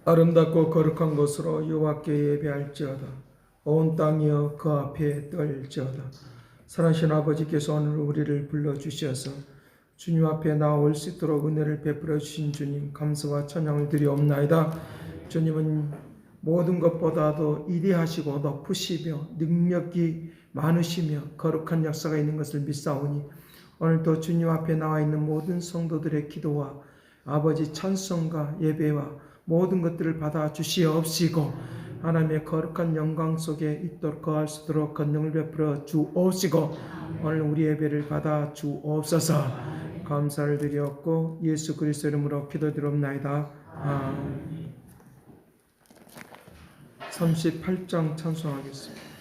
아름답고 거룩한 곳으로 여호와께 예배할지어다. 온 땅이여 그 앞에 떨지어다. 사랑하신 아버지께서 오늘 우리를 불러주셔서 주님 앞에 나올 수 있도록 은혜를 베풀어 주신 주님 감사와 찬양을 드리옵나이다. 주님은 모든 것보다도 위대하시고 높으시며 능력이 많으시며 거룩한 역사가 있는 것을 믿사오니 오늘도 주님 앞에 나와 있는 모든 성도들의 기도와 아버지 찬송과 예배와 모든 것들을 받아 주시옵시고 하나님의 거룩한 영광 속에 있도록 거할 수 있도록 권능을 베풀어 주옵시고 오늘 우리 예배를 받아 주옵소서. 감사를 드리옵고 예수 그리스도 이름으로 기도드리옵나이다. 아멘. 38장 찬송하겠습니다.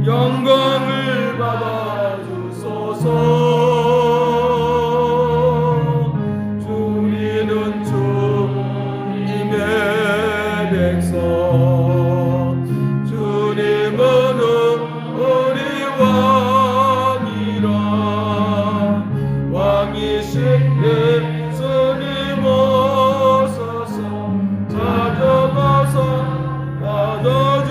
영광을 받아 주소서. 주님은 주님의 백성, 주님은 우리 왕이라. 왕이신 예수님 오소서. 찾아가서 받아주소서.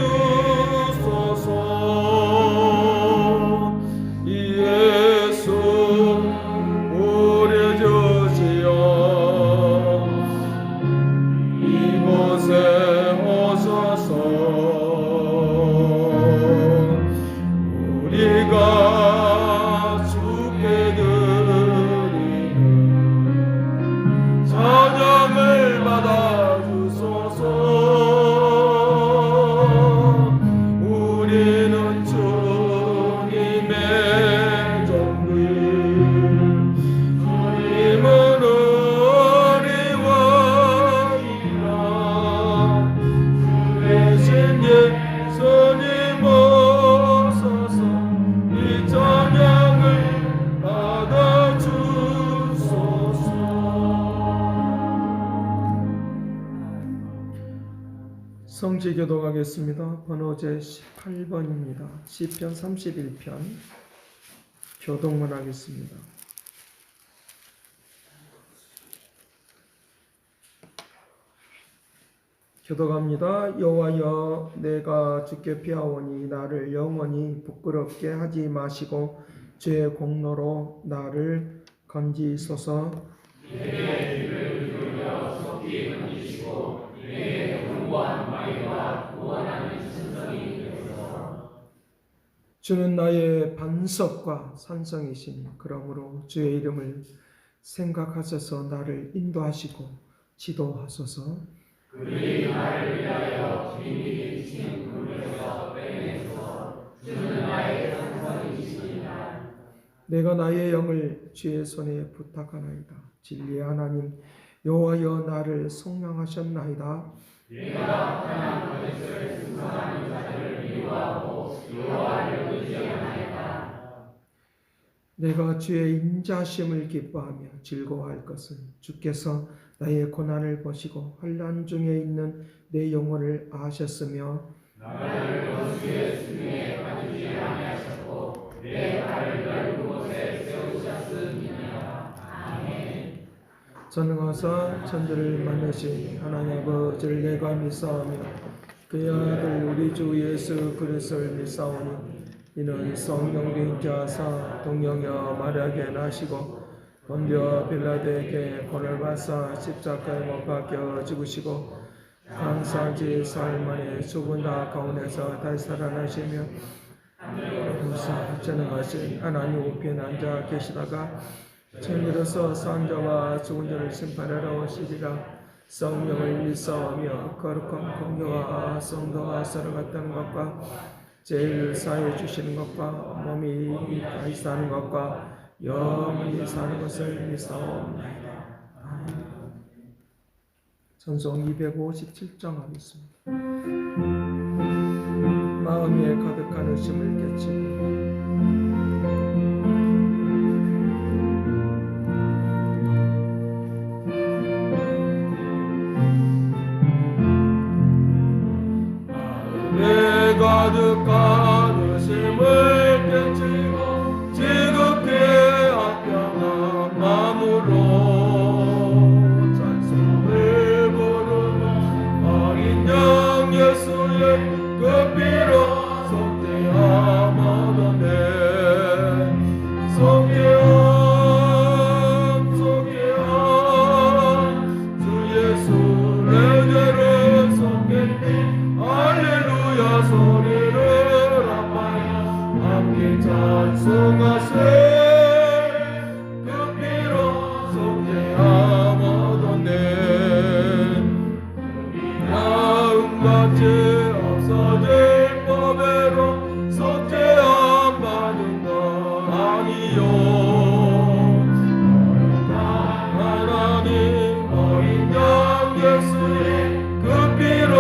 성지 교독하겠습니다. 번호 제 18번입니다. 시편 31편 교독만 하겠습니다. 교독합니다. 여호와여, 내가 주께 피하오니 나를 영원히 부끄럽게 하지 마시고 죄의 공로로 나를 건지소서. 내 입을 돌려 속히 건지시고 내 견고한 마음과 구원하는 신성이 되소서. 주는 나의 반석과 산성이시니 그러므로 주의 이름을 생각하셔서 나를 인도하시고 지도하소서. 그들이 나를 위하여 비밀히 지친 굴에서 빼내소서. 주는 나의 산성이시니라. 내가 나의 영을 주의 손에 부탁하나이다. 진리의 하나님 여호와여, 나를 속량하셨나이다. 내가 편한 거짓을 승선하는 자들을 미워하고 여호와를 의지하나이다. 내가 주의 인자하심을 기뻐하며 즐거워할 것은 주께서 나의 고난을 보시고 환난 중에 있는 내 영혼을 아셨으며 나를 원수의 수중에 가두지 아니하셨고 내 발을 넓은 곳에 세우셨음이니라. 아멘. 전능하사 천지를 만드신 하나님 아버지를 내가 믿사오며 그의 아들 우리 주 예수 그리스도를 믿사오니 이는 성령의 인자하사 동정녀 마리아에게 나시고 본디오 빌라도에게 고난을 받사 십자가에 못 박혀 죽으시고 감사지 사흘 만에 죽은 자 가운데서 다시 살아나시며 감사 전능하신 하나님 우편에 앉아 계시다가 천일로서 산 자와 죽은 자를 심판하러 오시리라. 성령을 믿사오며 거룩한 공교와 성도와 사랑했다는 것과 죄를 사해 주시는 것과 몸이 다시 사는 것과 영원히 사는 것을 믿사옵나이다. 찬송 257장 하겠습니다. 마음에 가득한 의심을 깨치고 가득한 의심을 깨치고 지극히 합당한 마음으로 찬송을 부르는 어린 양 예수의 그 피로 속죄함 얻었네. 속죄함 속죄함 주 예수 내 죄를 속겠네. 할렐루야 소리를 합하여 함께 찬송하세. 그 피로 속죄함 얻었네. 나음같이 없어질 법외로 속죄함 받은 건 아니요. 하나님 어린 양 예수의 그 피로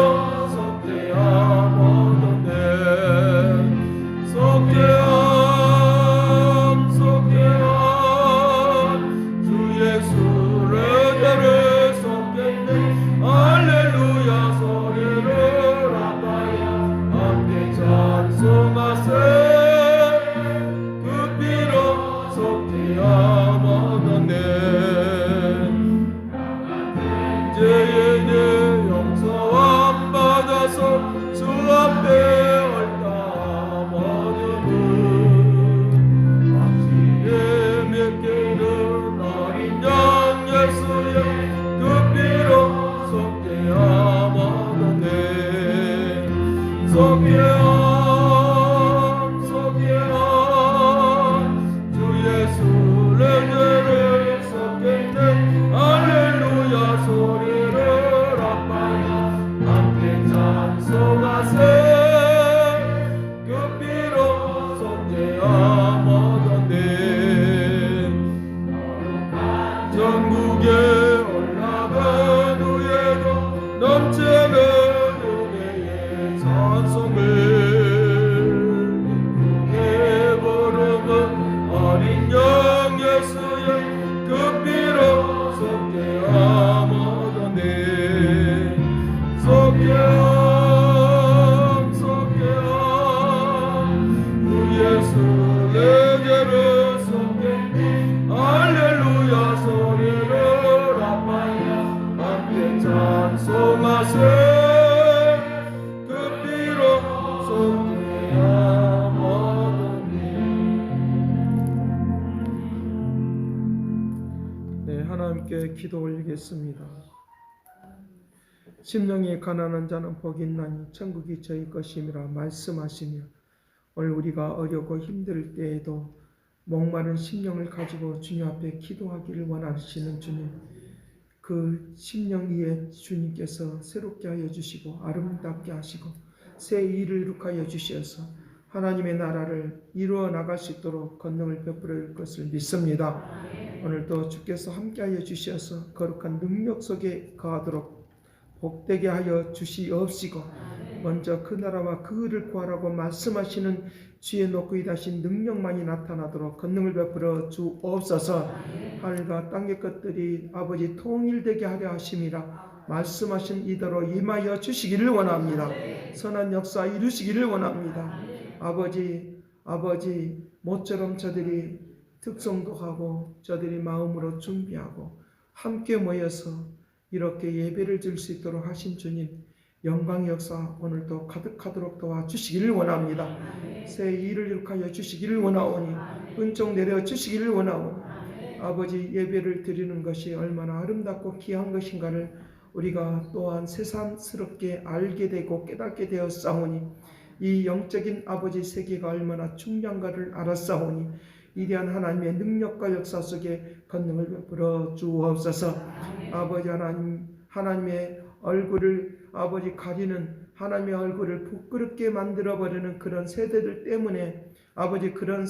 기도 올리겠습니다. 심령이 가난한 자는 복이 있나니 천국이 저희 것임이라 말씀하시며 오늘 우리가 어렵고 힘들 때에도 목마른 심령을 가지고 주님 앞에 기도하기를 원하시는 주님, 그 심령 위에 주님께서 새롭게 하여 주시고 아름답게 하시고 새 일을 이룩하여 주셔서 하나님의 나라를 이루어 나갈 수 있도록 권능을 베풀어 것을 믿습니다. 오늘도 주께서 함께하여 주셔서 거룩한 능력 속에 거하도록 복되게 하여 주시옵시고 먼저 그 나라와 그 의를 구하라고 말씀하시는 주의 높고 이다신 능력만이 나타나도록 권능을 베풀어 주옵소서. 하늘과 땅의 것들이 아버지 통일되게 하려 하심이라 말씀하신 이대로 임하여 주시기를 원합니다. 선한 역사 이루시기를 원합니다. 아버지 모처럼 저들이 특성독하고 저들이 마음으로 준비하고 함께 모여서 이렇게 예배를 드릴 수 있도록 하신 주님, 영광 역사 오늘도 가득하도록 도와주시기를 원합니다. 새 일을 이룩하여 주시기를 원하오니 은총 내려 주시기를 원하오니 아버지 예배를 드리는 것이 얼마나 아름답고 귀한 것인가를 우리가 또한 새삼스럽게 알게 되고 깨닫게 되었사오니 이 영적인 아버지 세계가 얼마나 중요한가를 알았사오니 위대한 하나님의 능력과 역사 속에 권능을 베풀어 주옵소서. 아버지 하나님의 얼굴을 아버지 가리는 하나님의 얼굴을 부끄럽게 만들어버리는 그런 세대들 때문에 아버지 그런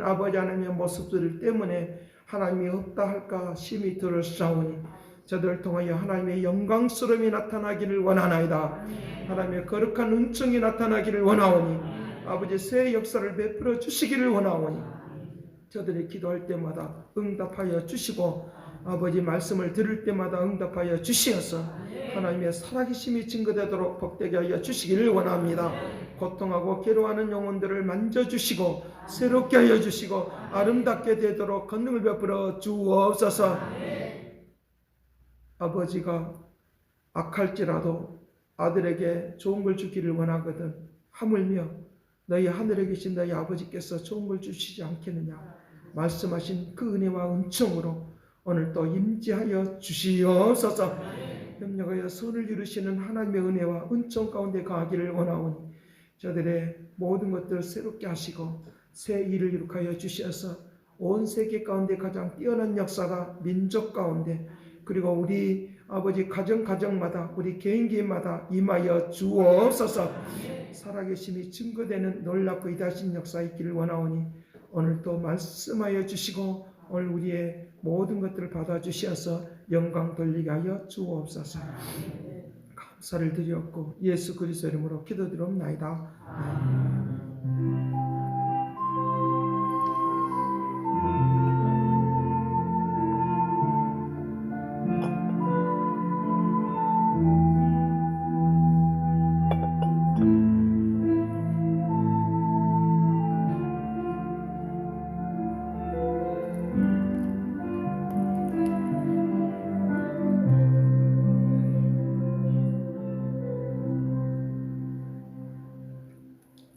아버지 하나님의 모습들 때문에 하나님이 없다 할까 심히 들었사오니 저들을 통하여 하나님의 영광스러움이 나타나기를 원하나이다. 하나님의 거룩한 은총이 나타나기를 원하오니 아버지 새 역사를 베풀어 주시기를 원하오니 저들이 기도할 때마다 응답하여 주시고 아버지 말씀을 들을 때마다 응답하여 주시어서 하나님의 살아계심이 증거되도록 복되게 하여 주시기를 원합니다. 고통하고 괴로워하는 영혼들을 만져주시고 새롭게 하여 주시고 아름답게 되도록 권능을 베풀어 주옵소서. 아버지가 악할지라도 아들에게 좋은 걸 주기를 원하거든 하물며 너희 하늘에 계신 너희 아버지께서 좋은 걸 주시지 않겠느냐 말씀하신 그 은혜와 은총으로 오늘 또 임재하여 주시옵소서. 협력하여 선을 이루시는 하나님의 은혜와 은총 가운데 가기를 원하오니 저들의 모든 것들을 새롭게 하시고 새 일을 이룩하여 주셔서 온 세계 가운데 가장 뛰어난 역사가 민족 가운데 그리고 우리 아버지 가정마다 우리 개인마다 임하여 주옵소서. 살아계심이 증거되는 놀랍고 위대하신 역사 있기를 원하오니 오늘 또 말씀하여 주시고 오늘 우리의 모든 것들을 받아주셔서 영광 돌리게 하여 주옵소서. 감사를 드렸고 예수 그리스도 이름으로 기도드리옵나이다.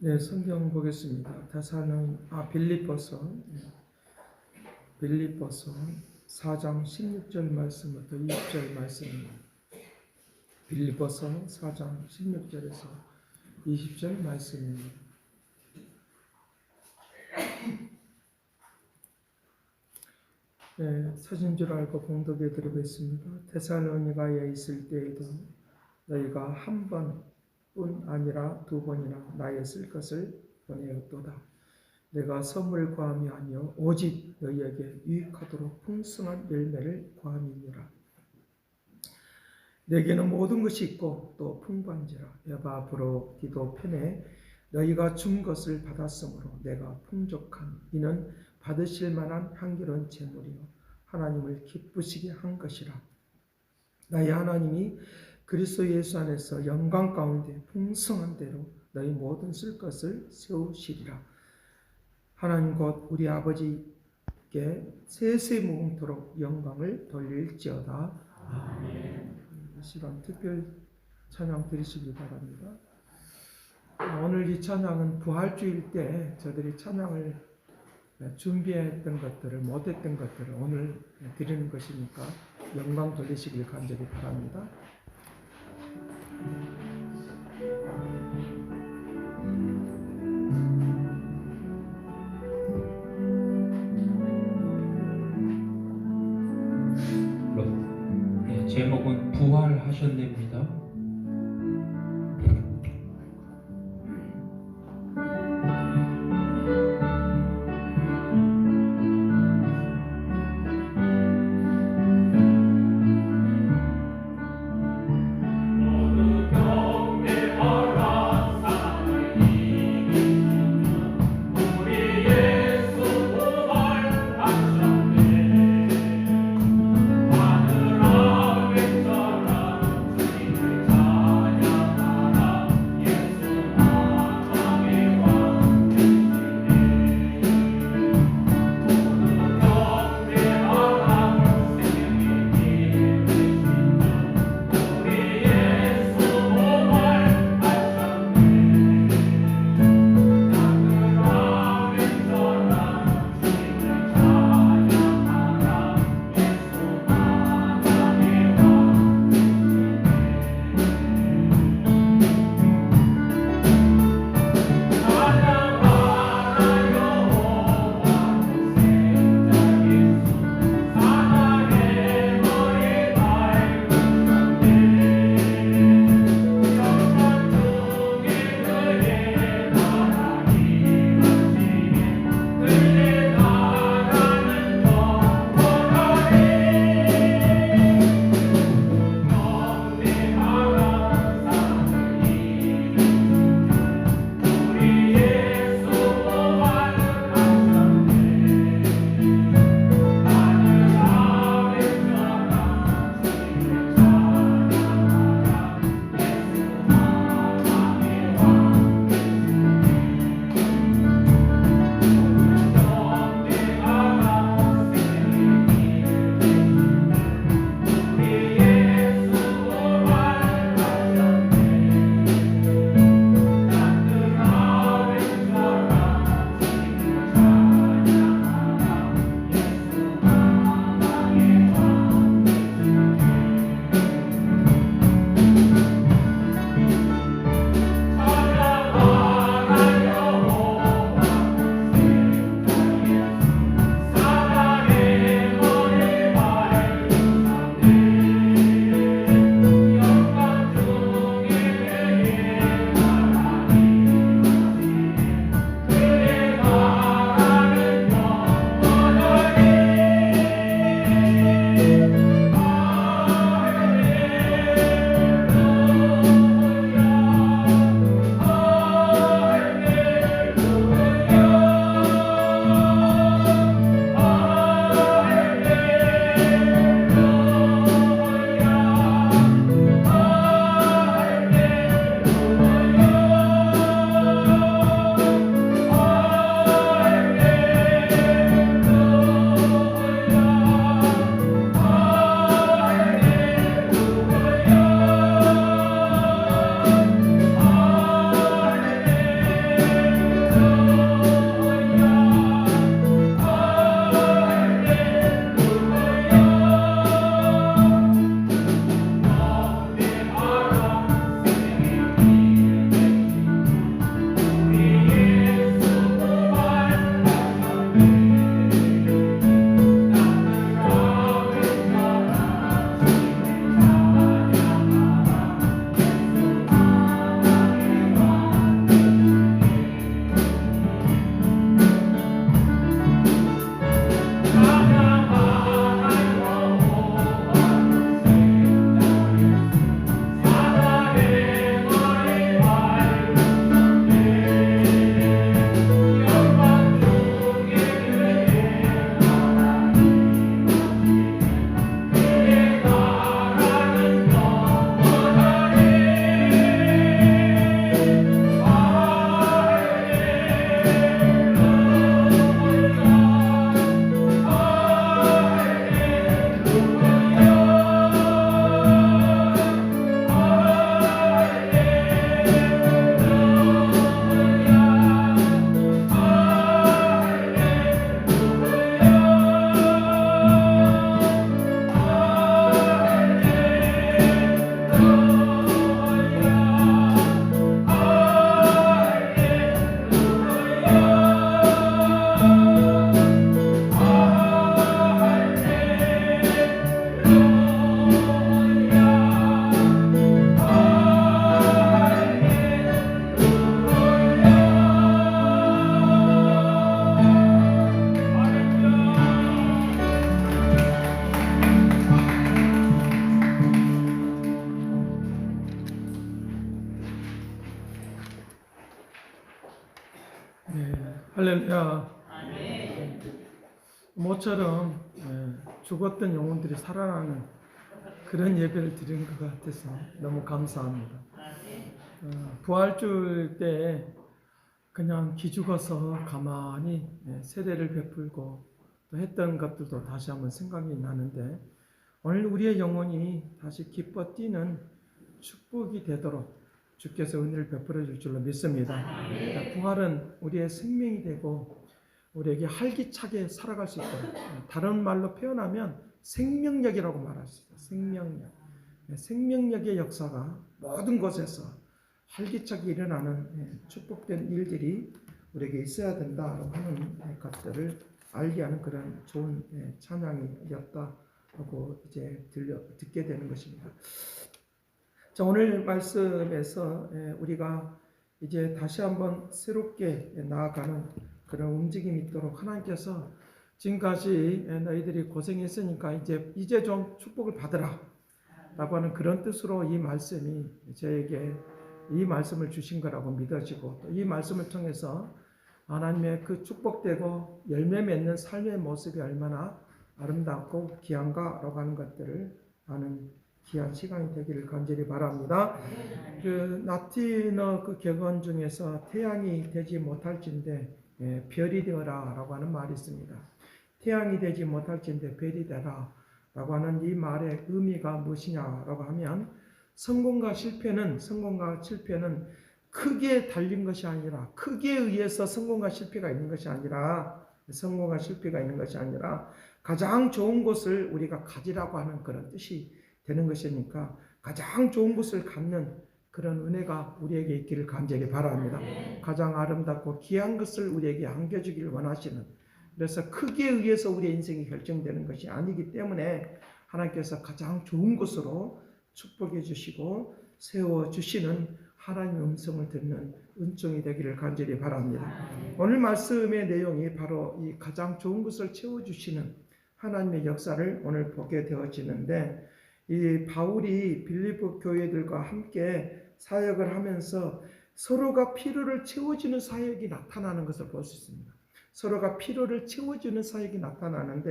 네, 성경 보겠습니다. 빌립보서 4장 16절 말씀부터 20절 말씀입니다. 빌립보서 4장 16절에서 20절 말씀입니다. 네, 사진 줄 알고 봉독해 드리겠습니다. 데살로니가에 있을 때에도 너희가 한 번뿐 아니라 두 번이나 나의 쓸 것을 보내었도다. 내가 선물을 구함이 아니요 오직 너희에게 유익하도록 풍성한 열매를 구함이니라. 내게는 모든 것이 있고 또 풍부한지라. 에바브로디도 편에 너희가 준 것을 받았으므로 내가 풍족한 이는 받으실 만한 향기로운 제물이요 하나님을 기쁘시게 한 것이라. 나의 하나님이 그리스도 예수 안에서 영광 가운데 풍성한 대로 너희 모든 쓸 것을 세우시리라. 하나님 곧 우리 아버지께 세세 무궁토록 영광을 돌릴지어다. 아멘. 이 시간 특별 찬양 드리시기 바랍니다. 오늘 이 찬양은 부활주일 때 저들이 찬양을 준비했던 것들을 못했던 것들을 오늘 드리는 것이니까 영광 돌리시길 간절히 바랍니다. 제목은 부활하셨네입니다. 네, 할렐루야. 모처럼 죽었던 영혼들이 살아나는 그런 예배를 드리는 것 같아서 너무 감사합니다. 부활주일 때 그냥 기죽어서 가만히 세례를 베풀고 또 했던 것들도 다시 한번 생각이 나는데, 오늘 우리의 영혼이 다시 기뻐 뛰는 축복이 되도록 주께서 은혜를 베풀어 줄 줄로 믿습니다. 부활은 우리의 생명이 되고 우리에게 활기차게 살아갈 수 있도록, 다른 말로 표현하면 생명력이라고 말할 수 있어요. 생명력. 생명력의 역사가 모든 곳에서 활기차게 일어나는 축복된 일들이 우리에게 있어야 된다고 하는 것들을 알게 하는 그런 좋은 찬양이었다 하고 이제 듣게 되는 것입니다. 자, 오늘 말씀에서 우리가 이제 다시 한번 새롭게 나아가는 그런 움직임이 있도록 하나님께서 지금까지 너희들이 고생했으니까 이제 좀 축복을 받으라 라고 하는 그런 뜻으로 이 말씀이 저에게 이 말씀을 주신 거라고 믿어지고, 또 이 말씀을 통해서 하나님의 그 축복되고 열매 맺는 삶의 모습이 얼마나 아름답고 귀한가라고 하는 것들을 아는 귀한 시간이 되기를 간절히 바랍니다. 그 라틴어 그 격언 중에서 태양이 되지 못할진대 별이 되어라 라고 하는 말이 있습니다. 태양이 되지 못할진대 별이 되라 라고 하는 이 말의 의미가 무엇이냐라고 하면, 성공과 실패는 크기에 달린 것이 아니라, 크기에 의해서 성공과 실패가 있는 것이 아니라 가장 좋은 것을 우리가 가지라고 하는 그런 뜻이 되는 것이니까, 가장 좋은 것을 갖는 그런 은혜가 우리에게 있기를 간절히 바랍니다. 가장 아름답고 귀한 것을 우리에게 안겨주기를 원하시는, 그래서 크기에 의해서 우리의 인생이 결정되는 것이 아니기 때문에 하나님께서 가장 좋은 것으로 축복해 주시고 세워주시는 하나님의 음성을 듣는 은총이 되기를 간절히 바랍니다. 오늘 말씀의 내용이 바로 이 가장 좋은 것을 채워주시는 하나님의 역사를 오늘 보게 되어지는데, 이 바울이 빌립보 교회들과 함께 사역을 하면서 서로가 필요를 채워주는 사역이 나타나는 것을 볼 수 있습니다. 서로가 필요를 채워주는 사역이 나타나는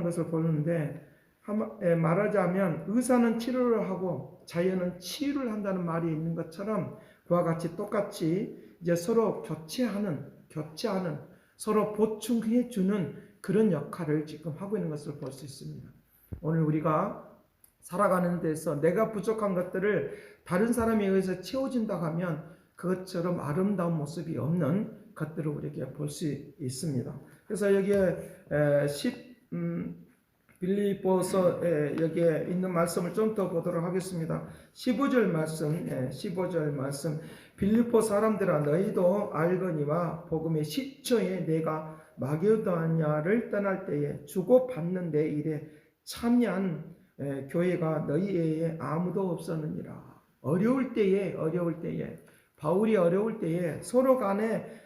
것을 보는데, 말하자면 의사는 치료를 하고 자연은 치유를 한다는 말이 있는 것처럼, 그와 같이 똑같이 이제 서로 교체하는 서로 보충해 주는 그런 역할을 지금 하고 있는 것을 볼 수 있습니다. 오늘 우리가 살아가는 데서 내가 부족한 것들을 다른 사람에 의해서 채워진다고 하면 그것처럼 아름다운 모습이 없는 것들을 우리에게 볼 수 있습니다. 그래서 여기에 빌립보서 여기에 있는 말씀을 좀 더 보도록 하겠습니다. 15절 말씀. 빌립보 사람들아, 너희도 알거니와 복음의 시초에 내가 마게도냐를 떠날 때에 주고받는 내 일에 참여한 교회가 너희 외에 아무도 없었느니라. 어려울 때에 바울이 어려울 때에 서로 간에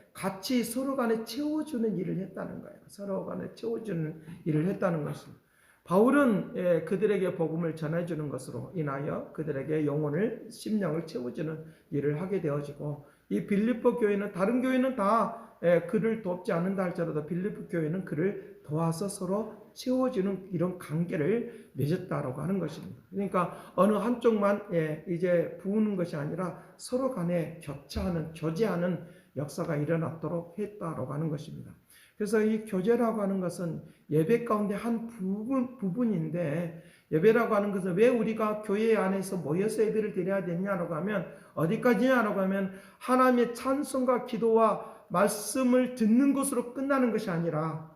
채워주는 일을 했다는 거예요. 서로 간에 채워주는 일을 했다는 것입니다. 바울은 그들에게 복음을 전해주는 것으로 인하여 그들에게 심령을 채워주는 일을 하게 되어지고, 이 빌립보 교회는, 다른 교회는 다 그를 돕지 않는다 할지라도 빌립보 교회는 그를 도와서 서로 채워주는 이런 관계를 맺었다라고 하는 것입니다. 그러니까 어느 한쪽만 이제 부으는 것이 아니라 서로 간에 교제하는 역사가 일어났도록 했다라고 하는 것입니다. 그래서 이 교제라고 하는 것은 예배 가운데 한 부분인데, 예배라고 하는 것은 왜 우리가 교회 안에서 모여서 예배를 드려야 되냐라고 하면, 어디까지냐라고 하면 하나님의 찬송과 기도와 말씀을 듣는 것으로 끝나는 것이 아니라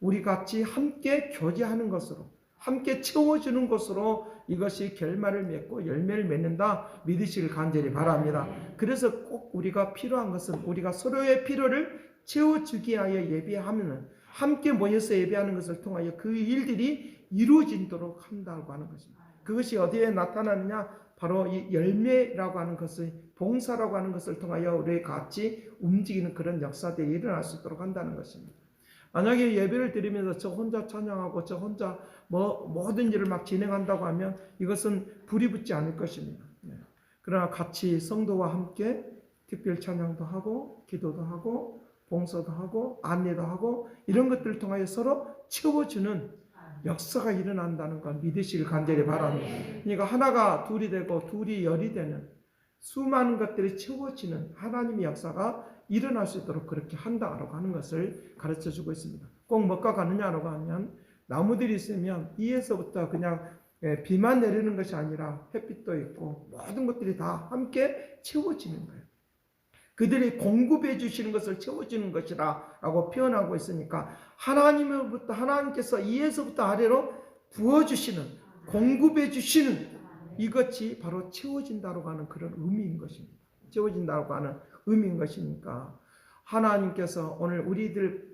우리 같이 함께 교제하는 것으로, 함께 채워주는 것으로 이것이 결말을 맺고 열매를 맺는다 믿으시길 간절히 바랍니다. 그래서 꼭 우리가 필요한 것은 우리가 서로의 필요를 채워주기 위하여 예배하면, 함께 모여서 예배하는 것을 통하여 그 일들이 이루어지도록 한다고 하는 것입니다. 그것이 어디에 나타나느냐? 바로 이 열매라고 하는 것을, 봉사라고 하는 것을 통하여 우리 같이 움직이는 그런 역사들이 일어날 수 있도록 한다는 것입니다. 만약에 예배를 드리면서 저 혼자 찬양하고 저 혼자 모든 일을 막 진행한다고 하면 이것은 불이 붙지 않을 것입니다. 그러나 같이 성도와 함께 특별 찬양도 하고 기도도 하고 봉사도 하고 안내도 하고 이런 것들을 통하여 서로 채워주는 역사가 일어난다는 걸 믿으시길 간절히 바랍니다. 그러니까 하나가 둘이 되고 둘이 열이 되는 수많은 것들이 채워지는 하나님의 역사가 일어날 수 있도록 그렇게 한다라고 하는 것을 가르쳐주고 있습니다. 꼭 뭐가 가느냐라고 하면 나무들이 있으면 위에서부터 그냥 비만 내리는 것이 아니라 햇빛도 있고 모든 것들이 다 함께 채워지는 거예요. 그들이 공급해 주시는 것을 채워주는 것이라 라고 표현하고 있으니까 하나님으로부터 하나님께서 위에서부터 아래로 부어주시는 공급해 주시는 이것이 바로 채워진다고 하는 그런 의미인 것입니다. 채워진다고 하는 의미인 것이니까 하나님께서 오늘 우리들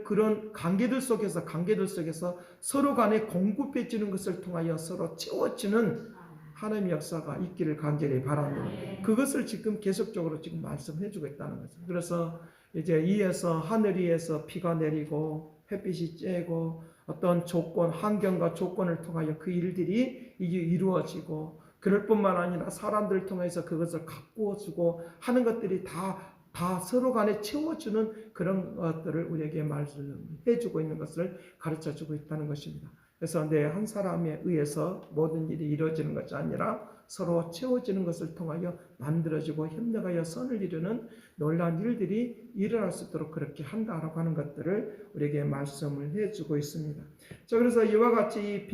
그런 관계들 속에서 서로 간에 공급해 주는 것을 통하여 서로 채워주는 하나님의 역사가 있기를 간절히 바랍니다. 그것을 지금 계속적으로 지금 말씀해 주고 있다는 거죠. 그래서 이제 위에서 하늘 위에서 비가 내리고 햇빛이 쬐고 어떤 조건, 환경과 조건을 통하여 그 일들이 이게 이루어지고 그럴 뿐만 아니라 사람들을 통해서 그것을 가꾸어 주고 하는 것들이 다 서로 간에 채워주는 그런 것들을 우리에게 말씀해 주고 있는 것을 가르쳐 주고 있다는 것입니다. 그래서 내 한 사람에 의해서 모든 일이 이루어지는 것이 아니라 서로 채워지는 것을 통하여 만들어지고 협력하여 선을 이루는 놀라운 일들이 일어날 수 있도록 그렇게 한다라고 하는 것들을 우리에게 말씀을 해주고 있습니다. 자, 그래서 이와 같이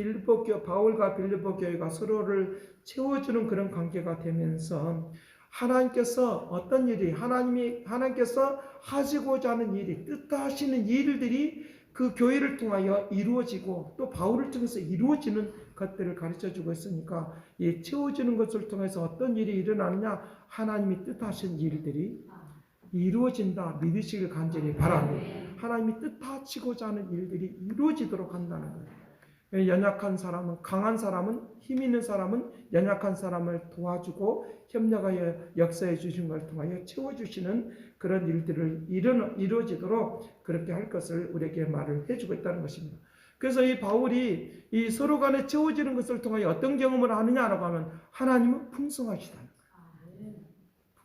바울과 빌립보 교회가 서로를 채워주는 그런 관계가 되면서 하나님께서 어떤 일이 하나님께서 하시고자 하는 일이 뜻하시는 일들이 그 교회를 통하여 이루어지고 또 바울을 통해서 이루어지는 것들을 가르쳐주고 있으니까 이 채워지는 것을 통해서 어떤 일이 일어나느냐 하나님이 뜻하신 일들이 이루어진다 믿으시길 간절히 바랍니다. 하나님이 뜻하시고자 하는 일들이 이루어지도록 한다는 거예요. 연약한 사람은 강한 사람은 힘 있는 사람은 연약한 사람을 도와주고 협력하여 역사해 주신 걸 통하여 채워주시는 그런 일들을 이루어지도록 그렇게 할 것을 우리에게 말을 해주고 있다는 것입니다. 그래서 이 바울이 이 서로 간에 채워지는 것을 통하여 어떤 경험을 하느냐라고 하면 하나님은 풍성하시다는 거예요.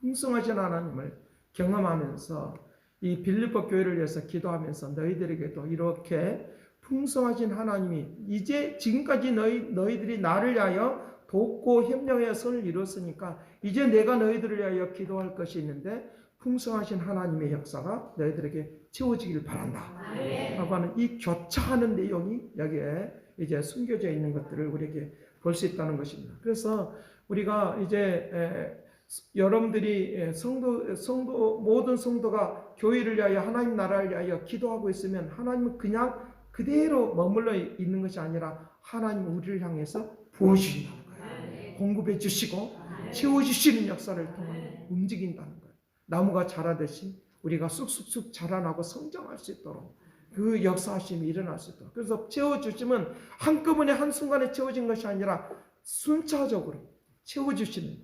풍성하신 하나님을 경험하면서 이 빌립보 교회를 위해서 기도하면서 너희들에게도 이렇게 풍성하신 하나님이 이제 지금까지 너희들이 나를 위하여 돕고 협력하여 선을 이뤘으니까 이제 내가 너희들을 위하여 기도할 것이 있는데 풍성하신 하나님의 역사가 너희들에게 채워지길 바란다 라고 하는 이 교차하는 내용이 여기에 이제 숨겨져 있는 것들을 우리에게 볼 수 있다는 것입니다. 그래서 우리가 이제 여러분들이 모든 성도가 교회를 위하여 하나님 나라를 위하여 기도하고 있으면 하나님은 그냥 그대로 머물러 있는 것이 아니라 하나님은 우리를 향해서 부어주신다는 거예요. 공급해 주시고 채워주시는 역사를 통해 움직인다는 거예요. 나무가 자라듯이 우리가 쑥쑥쑥 자라나고 성장할 수 있도록 그 역사하심이 일어날 수 있도록. 그래서 채워주시면 한꺼번에 한순간에 채워진 것이 아니라 순차적으로 채워주시는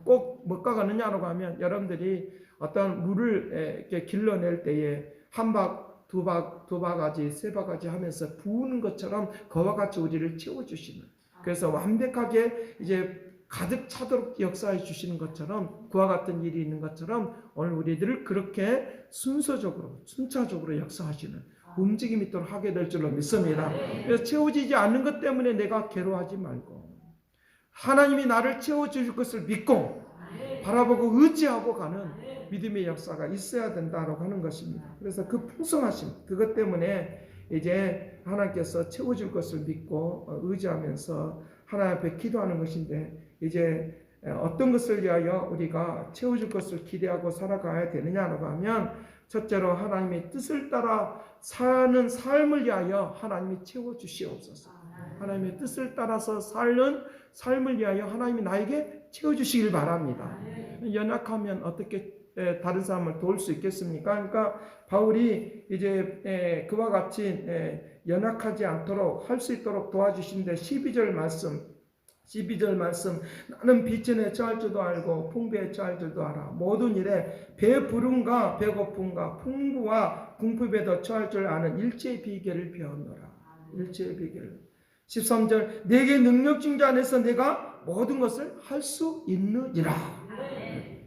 꼭 뭐가 가느냐라고 하면 여러분들이 어떤 물을 이렇게 길러낼 때에 한 박, 두 바가지, 세 바가지 하면서 부은 것처럼 그와 같이 우리를 채워주시는 그래서 완벽하게 이제 가득 차도록 역사해 주시는 것처럼 그와 같은 일이 있는 것처럼 오늘 우리들을 그렇게 순차적으로 역사하시는 움직임이 있도록 하게 될 줄로 믿습니다. 그래서 채워지지 않는 것 때문에 내가 괴로워하지 말고 하나님이 나를 채워줄 것을 믿고 바라보고 의지하고 가는 믿음의 역사가 있어야 된다고 하는 것입니다. 그래서 그 풍성하심 그것 때문에 이제 하나님께서 채워줄 것을 믿고 의지하면서 하나님 앞에 기도하는 것인데 이제 어떤 것을 위하여 우리가 채워줄 것을 기대하고 살아가야 되느냐라고 하면 첫째로 하나님의 뜻을 따라 사는 삶을 위하여 하나님이 채워주시옵소서. 하나님의 뜻을 따라서 사는 삶을 위하여 하나님이 나에게 채워주시길 바랍니다. 연약하면 어떻게 다른 사람을 도울 수 있겠습니까? 그러니까 바울이 이제 그와 같이 연약하지 않도록 할 수 있도록 도와주시는데 12절 말씀 나는 비천에 처할 줄도 알고 풍부에 처할 줄도 알아 모든 일에 배부름과 배고픔과 풍부와 궁핍에도 처할 줄 아는 일체의 비결을 배웠노라. 일체의 비결을 13절 내게 능력진 자 안에서 내가 모든 것을 할 수 있느니라.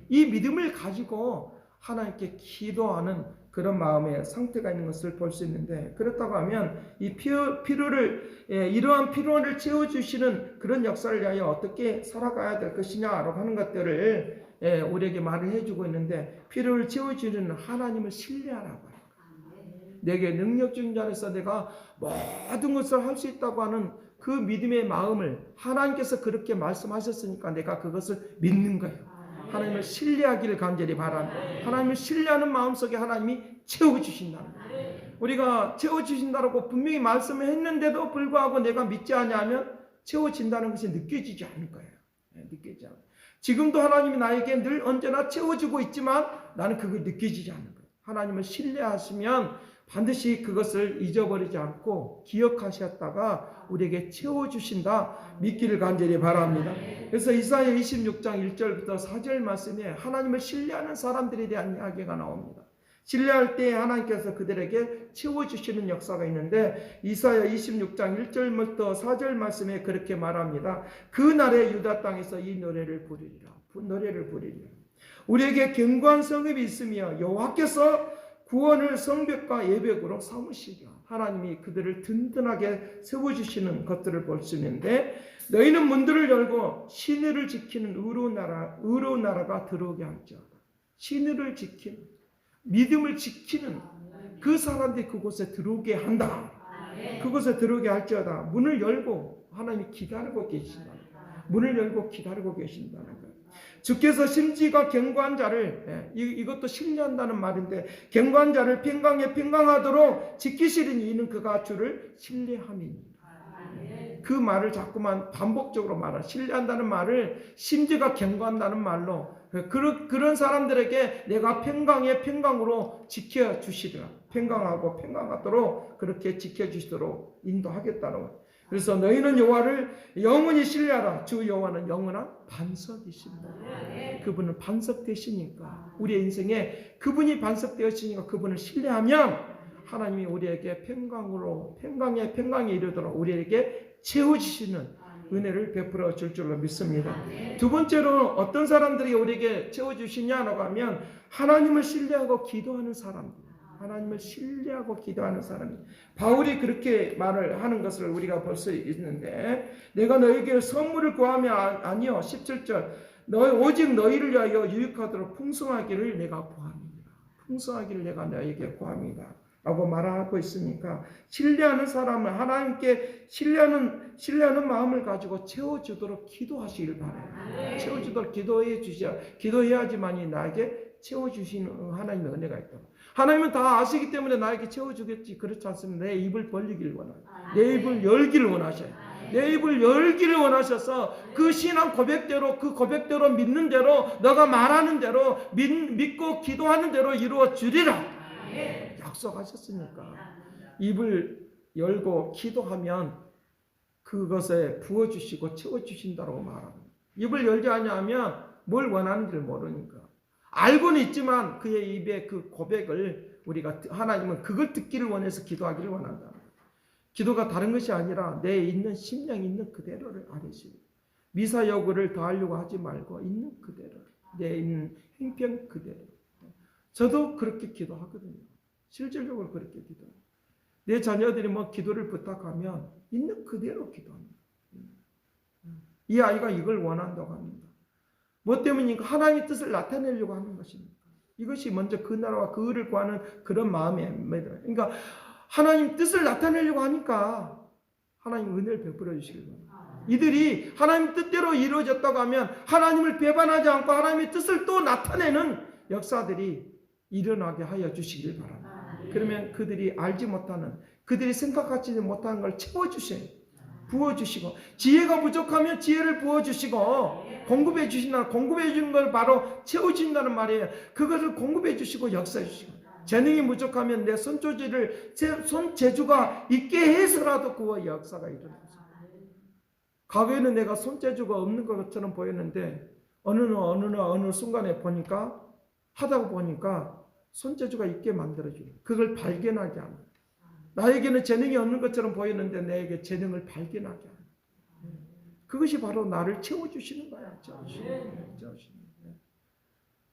이 믿음을 가지고 하나님께 기도하는 그런 마음의 상태가 있는 것을 볼 수 있는데, 그렇다고 하면 이 이러한 필요를 채워주시는 그런 역사를 위하여 어떻게 살아가야 될 것이냐라고 하는 것들을 우리에게 말을 해주고 있는데, 필요를 채워주는 하나님을 신뢰하라고 해요. 내게 능력 주신 자 안에서 내가 모든 것을 할 수 있다고 하는 그 믿음의 마음을 하나님께서 그렇게 말씀하셨으니까 내가 그것을 믿는 거예요. 하나님을 신뢰하기를 간절히 바랍니다. 하나님을 신뢰하는 마음속에 하나님이 채워주신다는 거예요. 우리가 채워주신다고 분명히 말씀을 했는데도 불구하고 내가 믿지 않냐면 채워진다는 것이 느껴지지 않을 거예요. 느껴지지 않아요. 지금도 하나님이 나에게 늘 언제나 채워주고 있지만 나는 그걸 느껴지지 않는 거예요. 하나님을 신뢰하시면 반드시 그것을 잊어버리지 않고 기억하셨다가 우리에게 채워주신다 믿기를 간절히 바랍니다. 그래서 이사야 26장 1절부터 4절 말씀에 하나님을 신뢰하는 사람들에 대한 이야기가 나옵니다. 신뢰할 때 하나님께서 그들에게 채워주시는 역사가 있는데, 이사야 26장 1절부터 4절 말씀에 그렇게 말합니다. 그날에 유다 땅에서 이 노래를 부르리라. 우리에게 견고한 성읍이 있으며 여호와께서 구원을 성벽과 예벽으로 삼으시리라. 하나님이 그들을 든든하게 세워주시는 것들을 볼 수 있는데, 너희는 문들을 열고 신의를 지키는 의로운 나라가 들어오게 할지어다. 신의를 지키는, 믿음을 지키는 그 사람들이 그곳에 들어오게 한다. 그곳에 들어오게 할지어다. 문을 열고 하나님이 기다리고 계신다. 문을 열고 기다리고 계신다는 거예요. 주께서 심지가 견고한 자를, 이것도 신뢰한다는 말인데, 견고한 자를 평강에 평강하도록 지키시리니 이는 그가 주를 신뢰함이니라. 그 말을 자꾸만 반복적으로 말하, 신뢰한다는 말을 심지가 견고한다는 말로, 그런 사람들에게 내가 평강에 평강으로 지켜주시리라. 평강하고 평강하도록 그렇게 지켜주시도록 인도하겠다는 거예요. 그래서 너희는 여호와를 영원히 신뢰하라. 주 여호와는 영원한 반석이십니다. 그분은 반석 되시니까, 우리의 인생에 그분이 반석 되었으니까 그분을 신뢰하면 하나님이 우리에게 평강에 이르도록 우리에게 채워주시는 은혜를 베풀어 줄 줄로 믿습니다. 두 번째로 어떤 사람들이 우리에게 채워주시냐라고 하면 하나님을 신뢰하고 기도하는 사람들. 하나님을 신뢰하고 기도하는 사람이, 바울이 그렇게 말을 하는 것을 우리가 볼 수 있는데, 내가 너에게 선물을 구하며 아니요 17절 오직 너희를 위하여 유익하도록 풍성하기를 내가 구합니다. 풍성하기를 내가 너에게 구합니다 라고 말하고 있으니까, 신뢰하는 사람은 하나님께 신뢰하는 마음을 가지고 채워주도록 기도하시길 바라요. 채워주도록 기도해야지만이 나에게 채워주시는 하나님의 은혜가 있다. 하나님은 다 아시기 때문에 나에게 채워주겠지, 그렇지 않습니다. 내 입을 벌리기를 원하요. 내 입을 열기를 원하셔요. 내 입을 열기를 원하셔서 그 신앙 고백대로, 그 고백대로 믿는 대로, 너가 말하는 대로 믿고 기도하는 대로 이루어 주리라 약속하셨으니까, 입을 열고 기도하면 그것에 부어주시고 채워주신다고 말합니다. 입을 열지 않으면 뭘 원하는지를 모르니까, 알고는 있지만 그의 입에 그 고백을 하나님은 그걸 듣기를 원해서 기도하기를 원한다. 기도가 다른 것이 아니라 내 있는 심령 있는 그대로를 아뢰시고, 미사여구를 더하려고 하지 말고 있는 그대로, 내 있는 행편 그대로. 저도 그렇게 기도하거든요. 실질적으로 그렇게 기도해요. 내 자녀들이 기도를 부탁하면 있는 그대로 기도합니다. 이 아이가 이걸 원한다고 합니다. 뭐 때문입니까? 하나님의 뜻을 나타내려고 하는 것입니다. 이것이 먼저 그 나라와 그 의를 구하는 그런 마음에, 그러니까 하나님 뜻을 나타내려고 하니까 하나님 은혜를 베풀어 주시길 바랍니다. 이들이 하나님 뜻대로 이루어졌다고 하면 하나님을 배반하지 않고 하나님의 뜻을 또 나타내는 역사들이 일어나게 하여 주시길 바랍니다. 그러면 그들이 알지 못하는, 그들이 생각하지 못하는 걸 채워주셔요. 부어주시고, 지혜가 부족하면 지혜를 부어주시고, 공급해 주신다. 공급해 주는 걸 바로 채워준다는 말이에요. 그것을 공급해 주시고 역사해 주시고, 재능이 부족하면 내 손재주가 있게 해서라도 그 역사가 일어납니다. 과거에는 내가 손재주가 없는 것처럼 보였는데 어느 순간에 하다 보니까 손재주가 있게 만들어줘요. 그걸 발견하게 합니다. 나에게는 재능이 없는 것처럼 보이는데 내게 재능을 발견하게 합니다. 그것이 바로 나를 채워주시는 거야. 채워주시는 거야.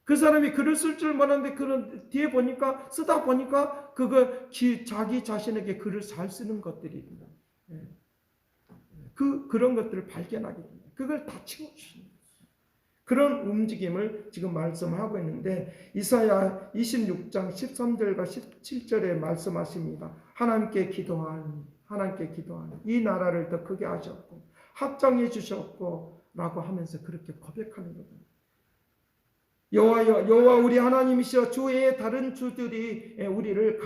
그 사람이 글을 쓸 줄 몰랐는데 그런 뒤에 보니까 쓰다 보니까 그거 자기 자신에게 글을 잘 쓰는 것들입니다. 그런 것들을 발견하게 됩니다. 그걸 다 채워주시는 거예요. 그런 움직임을 지금 말씀하고 있는데 이사야 26장 13절과 17절에 말씀하십니다. 하나님께 기도하니 이 나라를 더 크게 하셨고 확장해 주셨고 라고 하면서 그렇게 고백하는 겁니다. 여호와 우리 하나님이시여 주 외에 다른 주들이 우리를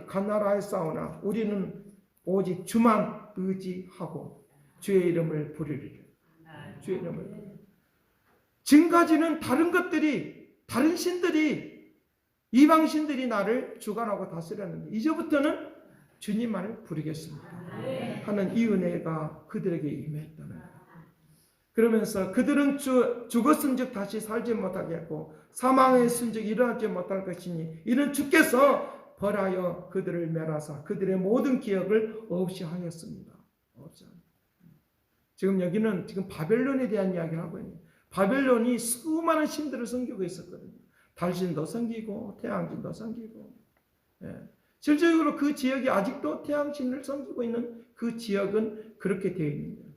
가난하였사오나 우리는 오직 주만 의지하고 주의 이름을 부르리라. 주의 이름을 부르리라. 지금까지는 다른 것들이 다른 신들이 이방 신들이 나를 주관하고 다스렸는데 이제부터는 주님만을 부르겠습니다 하는 이 은혜가 그들에게 임했다는 거예요. 그러면서 그들은 죽었은즉 다시 살지 못하겠고 사망했은즉 일어나지 못할 것이니 이는 주께서 벌하여 그들을 멸하사 그들의 모든 기억을 없이 하였습니다. 지금 여기는 지금 바벨론에 대한 이야기를 하고 있는 거예요. 바벨론이 수많은 신들을 섬기고 있었거든요. 달신도 섬기고 태양신도 섬기고 실질적으로 그 지역이 아직도 태양신을 섬기고 있는 그 지역은 그렇게 되어 있는 거예요.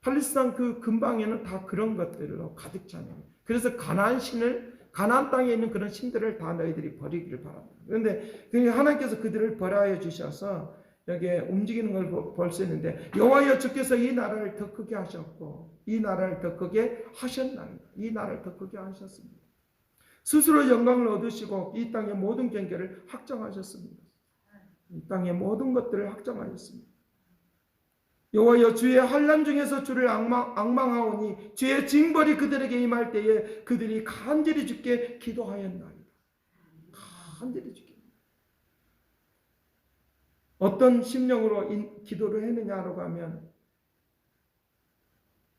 팔레스타인 그 근방에는 다 그런 것들로 가득 차네요. 그래서 가나안 땅에 있는 그런 신들을 다 너희들이 버리기를 바랍니다. 그런데 하나님께서 그들을 벌하여 주셔서 여기에 움직이는 걸 볼 수 있는데 여호와여 주께서 이 나라를 더 크게 하셨고 이 나라를 더 크게 하셨나이다. 이 나라를 더 크게 하셨습니다. 스스로 영광을 얻으시고 이 땅의 모든 경계를 확정하셨습니다. 이 땅의 모든 것들을 확정하셨습니다. 여호와여 주의 환난 중에서 주를 앙망하오니 주의 징벌이 그들에게 임할 때에 그들이 간절히 주께 기도하였나이다. 간절히 주께. 어떤 심령으로 기도를 했느냐라고 하면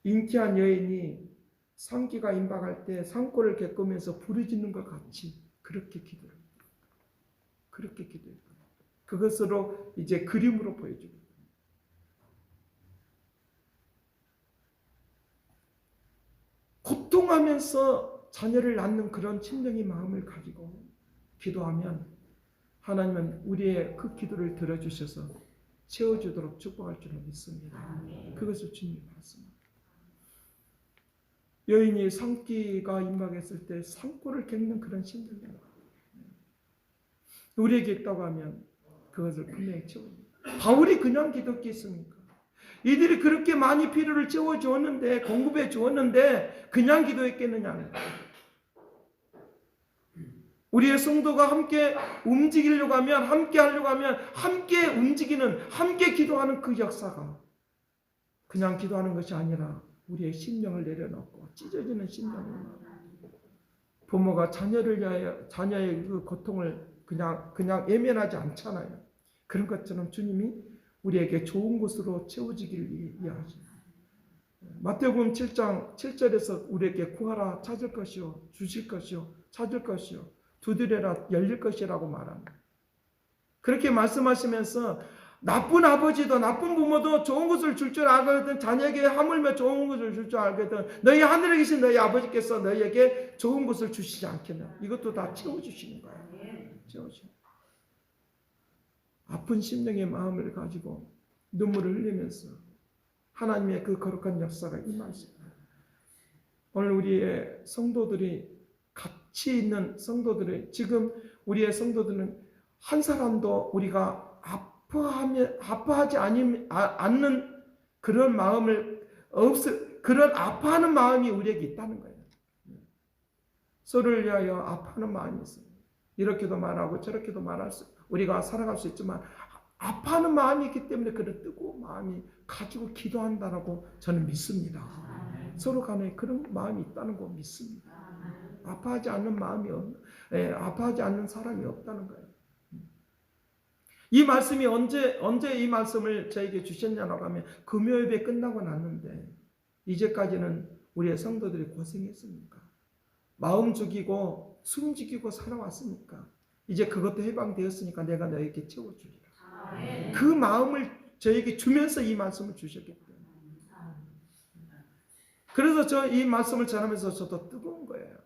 잉태한 여인이 상기가 임박할 때 산골을 겪으면서 부르짖는 것 같이 그렇게 기도를 합니다. 그렇게 기도했다. 그것으로 이제 그림으로 보여줍니다. 고통하면서 자녀를 낳는 그런 심령의 마음을 가지고 기도하면 하나님은 우리의 그 기도를 들어주셔서 채워주도록 축복할 줄을 믿습니다. 그것을 주님이 말씀합니다. 여인이 상기가 임박했을 때 산골을 겪는 그런 심령이 우리에게 있다고 하면 그것을 분명히 채워줍니다. 바울이 그냥 기도했겠습니까? 이들이 그렇게 많이 필요를 채워주었는데 공급해 주었는데 그냥 기도했겠느냐? 우리의 성도가 함께 움직이려고 하면 함께 하려고 하면 함께 움직이는 함께 기도하는 그 역사가 그냥 기도하는 것이 아니라 우리의 심령을 내려놓고 찢어지는 심령을 부모가 자녀를 위하여 자녀의 그 고통을 그냥 예면하지 않잖아요. 그런 것처럼 주님이 우리에게 좋은 곳으로 채워지기를 위하십니다. 마태복음 7장 7절에서 우리에게 구하라 찾을 것이요 주실 것이요 찾을 것이요 두드려라 열릴 것이라고 말합니다. 그렇게 말씀하시면서 나쁜 아버지도 나쁜 부모도 좋은 것을 줄 줄 알거든 자녀에게 하물며 좋은 것을 줄 줄 알거든 너희 하늘에 계신 너희 아버지께서 너희에게 좋은 것을 주시지 않겠나. 이것도 다 채워주시는 거예요. 채워주시는 아픈 심령의 마음을 가지고 눈물을 흘리면서 하나님의 그 거룩한 역사가 임하십니다. 오늘 우리의 성도들이 같이 있는 성도들이 지금 우리의 성도들은 한 사람도 우리가 아파하지 않는 그런 마음을 그런 아파하는 마음이 우리에게 있다는 거예요. 서로를 위하여 아파하는 마음이 있어요. 이렇게도 말하고 저렇게도 말할 수 우리가 살아갈 수 있지만 아파하는 마음이 있기 때문에 그런 뜨거운 마음이 가지고 기도한다라고 저는 믿습니다. 서로 간에 그런 마음이 있다는 거 믿습니다. 아파하지 않는 마음이 아파하지 않는 사람이 없다는 거예요. 이 말씀이 언제 이 말씀을 저에게 주셨냐고 하면 금요일에 끝나고 났는데 이제까지는 우리의 성도들이 고생했습니까? 마음 죽이고 숨죽이고 살아왔으니까 이제 그것도 해방되었으니까 내가 너에게 채워주리라. 그 마음을 저에게 주면서 이 말씀을 주셨기 때문에. 그래서 저 이 말씀을 전하면서 저도 뜨거운 거예요.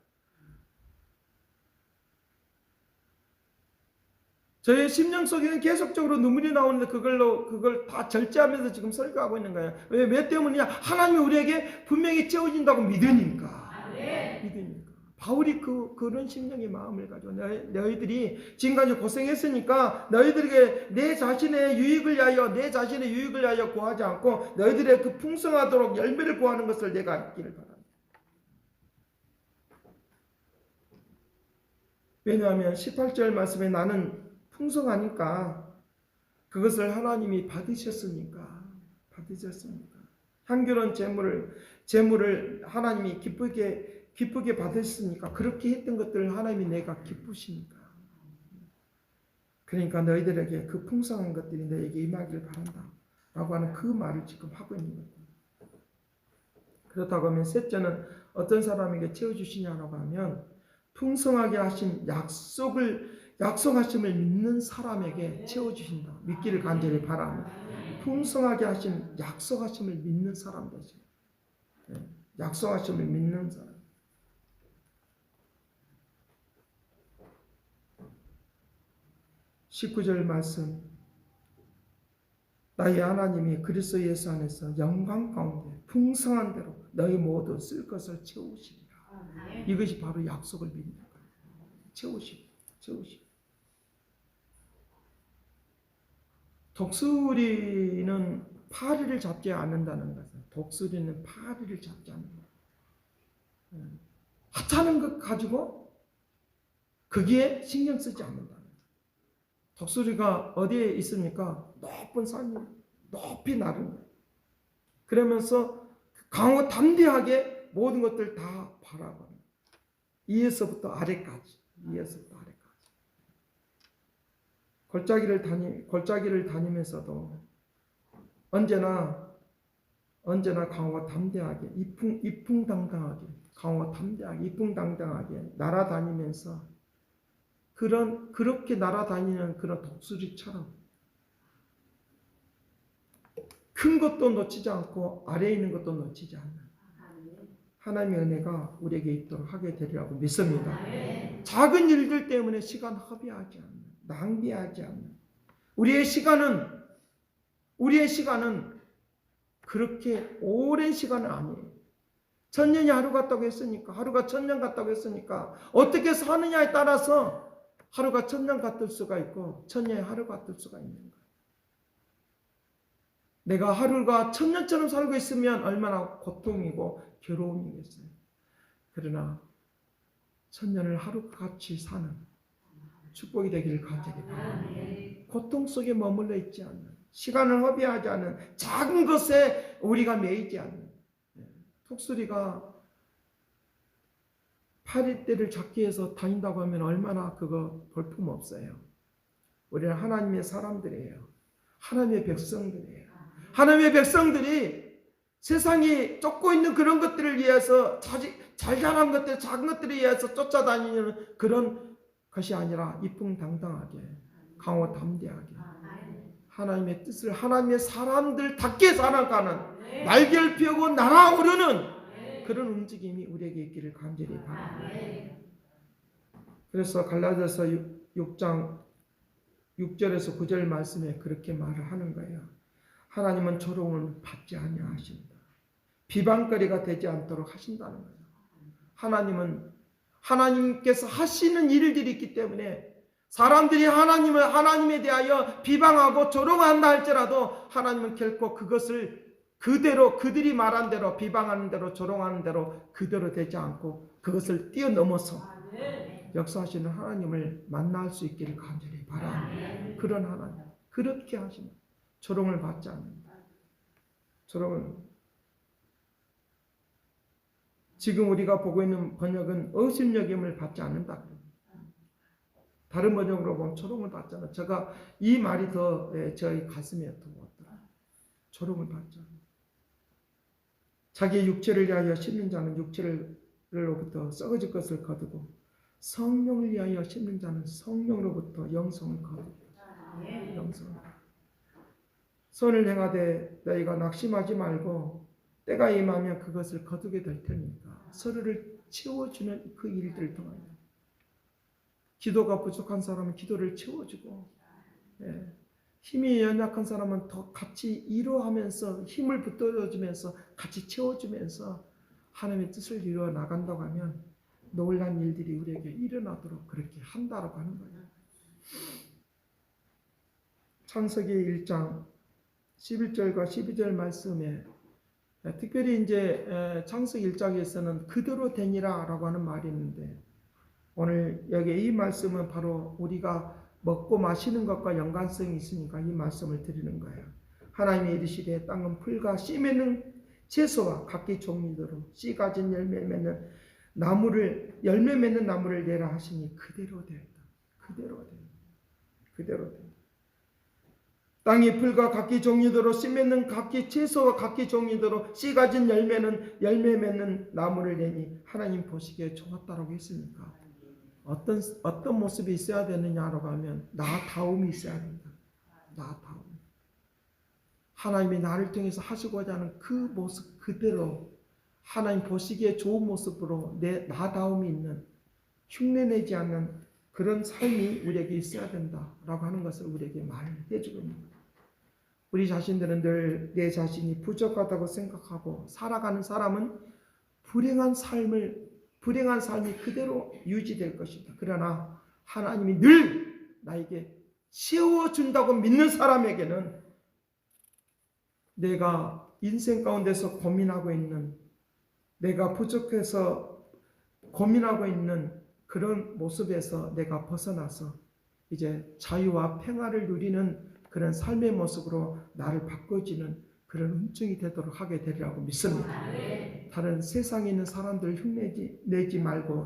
저의 심령 속에는 계속적으로 눈물이 나오는데 그걸 다 절제하면서 지금 설교하고 있는 거예요. 왜 때문이냐? 하나님이 우리에게 분명히 채워진다고 믿으니까. 믿으니까. 바울이 그런 심령의 마음을 가지고 너희들이 지금까지 고생했으니까 너희들에게 내 자신의 유익을 위하여 구하지 않고 너희들의 그 풍성하도록 열매를 구하는 것을 내가 있기를 바랍니다. 왜냐하면 18절 말씀에 나는 풍성하니까 그것을 하나님이 받으셨으니까 향기로운 제물을 하나님이 기쁘게 받으셨으니까 그렇게 했던 것들을 하나님이 내가 기쁘시니까 그러니까 너희들에게 그 풍성한 것들이 너에게 임하기를 바란다 라고 하는 그 말을 지금 하고 있는 거예요. 그렇다고 하면 셋째는 어떤 사람에게 채워주시냐라고 하면 풍성하게 하신 약속하심을 믿는 사람에게 채워주신다. 믿기를 간절히 바랍니다. 풍성하게 하신 약속하심을 믿는 사람 되죠. 약속하심을 믿는 사람. 19절 말씀. 나의 하나님이 그리스도 예수 안에서 영광 가운데 풍성한 대로 너희 모두 쓸 것을 채우시리라. 이것이 바로 약속을 믿는 거예요. 채우시고. 독수리는 파리를 잡지 않는다는 것은 독수리는 파리를 잡지 않는다. 하찮은 것 가지고 거기에 신경 쓰지 않는다. 독수리가 어디에 있습니까? 높은 산 높이 나르는 거예요. 그러면서 강하고 담대하게 모든 것들 다 바라보는 위에서부터 아래까지. 골짜기를 다니면서도 언제나 강하고 담대하게 이풍당당하게 강하고 담대하게 이풍당당하게 날아다니면서 그렇게 날아다니는 그런 독수리처럼 큰 것도 놓치지 않고 아래에 있는 것도 놓치지 않는 하나님의 은혜가 우리에게 있도록 하게 되리라고 믿습니다. 작은 일들 때문에 시간 허비하지 않는, 낭비하지 않는 우리의 시간은 그렇게 오랜 시간은 아니에요. 1000년이 하루 같다고 했으니까 하루가 1000년 같다고 했으니까 어떻게 사느냐에 따라서 하루가 1000년 같을 수가 있고 1000년이 하루 같을 수가 있는 거예요. 내가 하루가 1000년처럼 살고 있으면 얼마나 고통이고 괴로움이겠어요. 그러나 1000년을 하루같이 사는 축복이 되기를 간절히 바랍니다. 고통 속에 머물러 있지 않는, 시간을 허비하지 않는, 작은 것에 우리가 매이지 않는. 독수리가 파리떼를 잡기 위해서 다닌다고 하면 얼마나 그거 볼품없어요. 우리는 하나님의 사람들이에요. 하나님의 백성들이에요. 하나님의 백성들이 세상이 쫓고 있는 그런 것들을 위해서 잘잘한 것들, 작은 것들을 위해서 쫓아다니는 그런 것이 아니라 이풍당당하게 강하고 담대하게 하나님의 뜻을 하나님의 사람들답게 살아가는 날개를 펴고 날아오르는 그런 움직임이 우리에게 있기를 간절히 바랍니다. 그래서 갈라디아서 6장 6절에서 9절 말씀에 그렇게 말을 하는 거예요. 하나님은 조롱을 받지 아니하신다. 비방거리가 되지 않도록 하신다는 거예요. 하나님께서 하시는 일들이 있기 때문에 사람들이 하나님에 대하여 비방하고 조롱한다 할지라도 하나님은 결코 그것을 그대로 그들이 말한 대로 비방하는 대로 조롱하는 대로 그대로 되지 않고 그것을 뛰어넘어서 역사하시는 하나님을 만날 수 있기를 간절히 바랍니다. 그런 하나님, 그렇게 하시는 조롱을 받지 않는다. 조롱은 지금 우리가 보고 있는 번역은 의심여김을 받지 않는다. 다른 번역으로 보면 조롱을 받잖아. 제가 이 말이 더 저희 가슴에 더 왔더라. 조롱을 받지 않는다. 자기의 육체를 위하여 심는 자는 육체로부터 썩어질 것을 거두고 성령을 위하여 심는 자는 성령으로부터 영성을 거두고 영성을 선을 행하되 너희가 낙심하지 말고 때가 임하면 그것을 거두게 될 테니까. 서로를 채워주는 그 일들을 통하여 기도가 부족한 사람은 기도를 채워주고, 힘이 연약한 사람은 더 같이 이루어하면서 힘을 붙들어주면서 같이 채워주면서 하나님의 뜻을 이루어 나간다고 하면 놀란 일들이 우리에게 일어나도록 그렇게 한다라고 하는 거예요. 창세기 1장 11절과 12절 말씀에 특별히 이제 창세기 1장에서는 그대로 되니라라고 하는 말이 있는데, 오늘 여기 이 말씀은 바로 우리가 먹고 마시는 것과 연관성이 있으니까 이 말씀을 드리는 거예요. 하나님이 이르시되 땅은 풀과 씨 맺는 채소와 각기 종류대로 씨 가진 열매 맺는 나무를 내라 하시니 그대로 되었다. 그대로 되었다. 땅이 풀과 각기 종류대로 씨 맺는 각기 채소와 각기 종류대로 씨 가진 열매 맺는 나무를 내니 하나님 보시기에 좋았다라고 했으니까 어떤 모습이 있어야 되느냐라고 하면 나다움이 있어야 된다. 나다움. 하나님이 나를 통해서 하시고자 하는 그 모습 그대로 하나님 보시기에 좋은 모습으로 내 나다움이 있는, 흉내내지 않는 그런 삶이 우리에게 있어야 된다라고 하는 것을 우리에게 말해 주고 있는 거예요. 우리 자신들은 늘 내 자신이 부족하다고 생각하고 살아가는 사람은 불행한 삶이 그대로 유지될 것이다. 그러나 하나님이 늘 나에게 채워준다고 믿는 사람에게는 내가 인생 가운데서 고민하고 있는, 내가 부족해서 고민하고 있는 그런 모습에서 내가 벗어나서 이제 자유와 평화를 누리는 그런 삶의 모습으로 나를 바꿔주는 그런 은총이 되도록 하게 되리라고 믿습니다. 다른 세상에 있는 사람들을 흉내내지 말고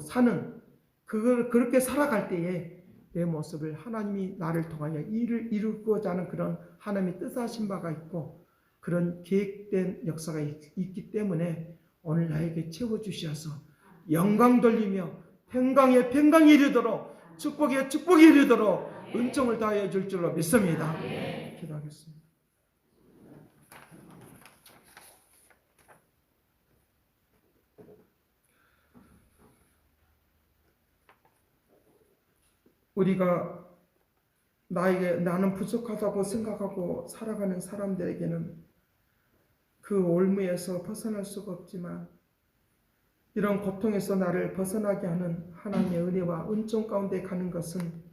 그렇게 살아갈 때에 내 모습을 하나님이 나를 통하여 일을 이루고자 하는 그런 하나님의 뜻하신 바가 있고 그런 계획된 역사가 있기 때문에 오늘 나에게 채워주셔서 영광 돌리며 평강에 평강이 이르도록 축복에 축복이 이르도록 은총을 다하여 줄 줄로 믿습니다. 기도하겠습니다. 우리가 나는 부족하다고 생각하고 살아가는 사람들에게는 그 올무에서 벗어날 수가 없지만 이런 고통에서 나를 벗어나게 하는 하나님의 은혜와 은총 가운데 가는 것은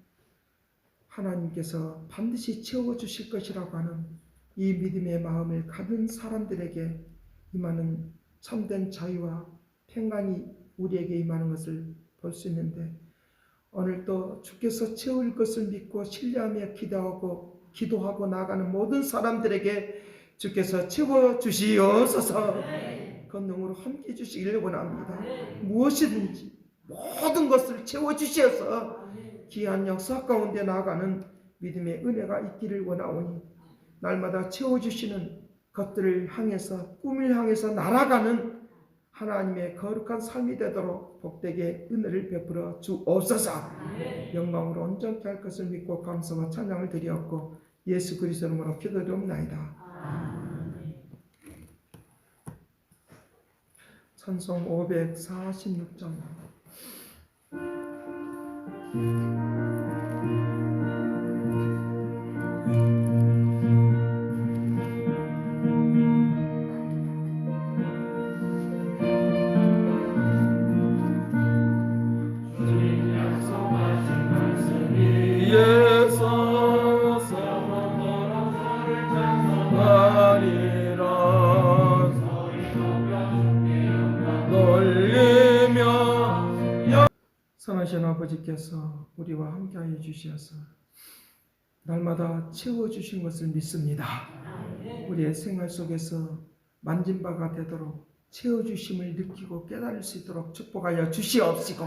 하나님께서 반드시 채워주실 것이라고 하는 이 믿음의 마음을 가진 사람들에게 임하는 참된 자유와 평강이 우리에게 임하는 것을 볼 수 있는데, 오늘 또 주께서 채울 것을 믿고 신뢰하며 기도하고 나가는 모든 사람들에게 주께서 채워주시옵소서. 권능으로 함께 해주시기를 원합니다. 무엇이든지 모든 것을 채워주셔서 귀한 역사 가운데 나아가는 믿음의 은혜가 있기를 원하오니 날마다 채워주시는 것들을 향해서 꿈을 향해서 날아가는 하나님의 거룩한 삶이 되도록 복되게 은혜를 베풀어 주옵소서. 영광으로 온전케 할 것을 믿고 감사와 찬양을 드리옵고 예수 그리스도 이름으로 기도드리옵나이다. 찬송 546장. 선하신 아버지께서 우리와 함께하여 주시어서 날마다 채워주신 것을 믿습니다. 우리의 생활 속에서 만진 바가 되도록 채워주심을 느끼고 깨달을 수 있도록 축복하여 주시옵시고,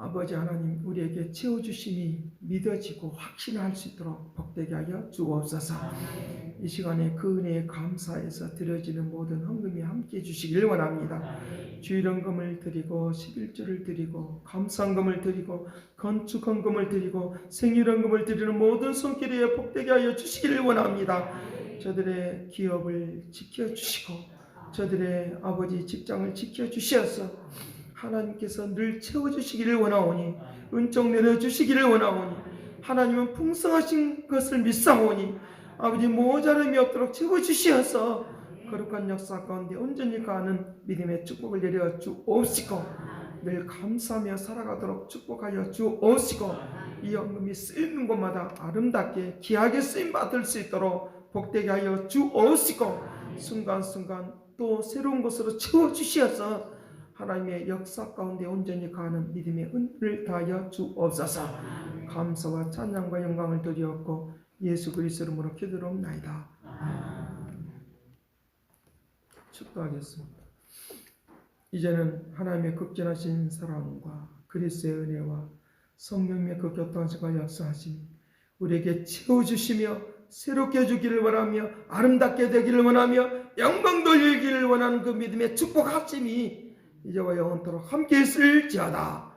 아버지 하나님 우리에게 채워주심이 믿어지고 확신할 수 있도록 복되게 하여 주옵소서. 이 시간에 그 은혜에 감사해서 드려지는 모든 헌금이 함께해 주시길 원합니다. 주일헌금을 드리고 11조를 드리고 감사헌금을 드리고 건축헌금을 드리고 생일헌금을 드리는 모든 손길에 복되게 하여 주시기를 원합니다. 저들의 기업을 지켜주시고 저들의 아버지 직장을 지켜주셔서 하나님께서 늘 채워주시기를 원하오니 은총 내려주시기를 원하오니 하나님은 풍성하신 것을 믿사오니 아버지 모자람이 없도록 채워주시어서 거룩한 역사 가운데 온전히 가는 믿음의 축복을 내려 주옵시고 늘 감사하며 살아가도록 축복하여 주옵시고 이 헌금이 쓰이는 곳마다 아름답게 귀하게 쓰임받을 수 있도록 복되게 하여 주옵시고 순간순간 또 새로운 것으로 채워주시어서 하나님의 역사 가운데 온전히 가는 믿음의 은혜를 다하여 주옵소서. 감사와 찬양과 영광을 드리옵고 예수 그리스도 이름으로 기도하옵나이다. 축도하겠습니다. 이제는 하나님의 극진하신 사랑과 그리스도의 은혜와 성령의 그 교통하심과 역사하심이 우리에게 채워주시며 새롭게 해주기를 원하며 아름답게 되기를 원하며 영광 돌리기를 원하는 그 믿음의 축복하심이 이제와 영원토록 함께 있을지어다.